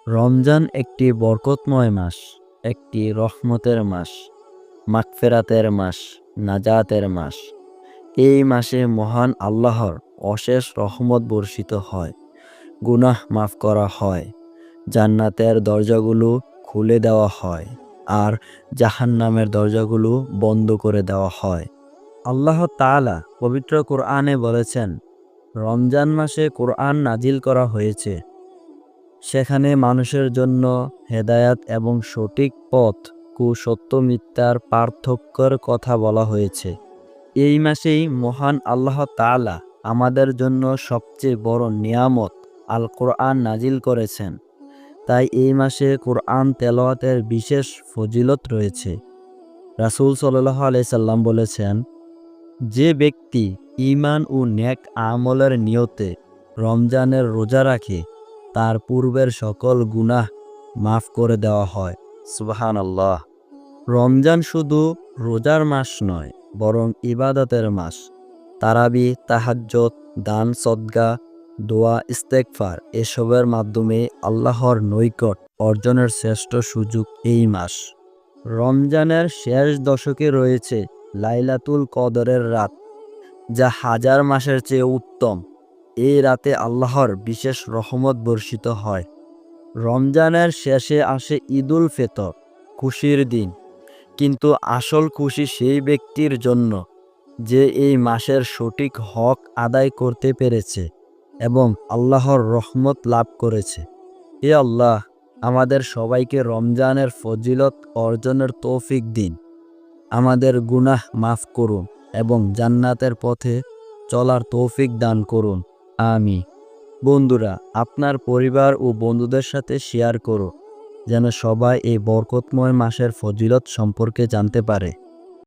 রমজান একটি বরকতময় মাস, একটি রহমতের মাস, মাগফিরাতের মাস, নাজাতের মাস। এই মাসে মহান আল্লাহর অশেষ রহমত বর্ষিত হয়, গুনাহ মাফ করা হয়, জান্নাতের দরজাগুলো খুলে দেওয়া হয়, আর জাহান্নামের দরজাগুলো বন্ধ করে দেওয়া হয়। আল্লাহ তাআলা পবিত্র কোরআনে বলেছেন, রমজান মাসে কোরআন নাজিল করা হয়েছে। সেখানে মানুষের জন্য হেদায়াত এবং সঠিক পথ, সত্য মিথ্যার পার্থক্যের কথা বলা হয়েছে। এই মাসেই মহান আল্লাহ তাআলা আমাদের জন্য সবচেয়ে বড় নিয়ামত আল কোরআন নাজিল করেছেন। তাই এই মাসে কোরআন তেলাওয়াতের বিশেষ ফজিলত রয়েছে। রাসূল সাল্লাল্লাহু আলাইহি সাল্লাম বলেছেন, যে ব্যক্তি ঈমান ও নেক আমলের নিয়তে রমজানের রোজা রাখে, তার পূর্বের সকল গুনাহ মাফ করে দেওয়া হয়। সুবহানাল্লাহ। রমজান শুধু রোজার মাস নয়, বরং ইবাদতের মাস। তারাবি, তাহাজ্জুদ, দান সদকা, দোয়া, ইস্তেগফার এসবের মাধ্যমে আল্লাহর নৈকট্য অর্জনের শ্রেষ্ঠ সুযোগ এই মাস। রমজানের শেষ দশকে রয়েছে লাইলাতুল কদরের রাত, যা হাজার মাসের চেয়ে উত্তম। এই রাতে আল্লাহর বিশেষ রহমত বর্ষিত হয়। রমজানের শেষে আসে ঈদুল ফিতর, খুশির দিন। কিন্তু আসল খুশি সেই ব্যক্তির জন্য যে এই মাসের সঠিক হক আদায় করতে পেরেছে এবং আল্লাহর রহমত লাভ করেছে। হে আল্লাহ, আমাদের সবাইকে রমজানের ফজিলত অর্জনের তৌফিক দিন। আমাদের গুনাহ মাফ করুন এবং জান্নাতের পথে চলার তৌফিক দান করুন। আমিন। বন্ধুরা, আপনার পরিবার ও বন্ধুদের সাথে শেয়ার করুন, যেন সবাই এই বরকতময় মাসের ফজিলত সম্পর্কে জানতে পারে।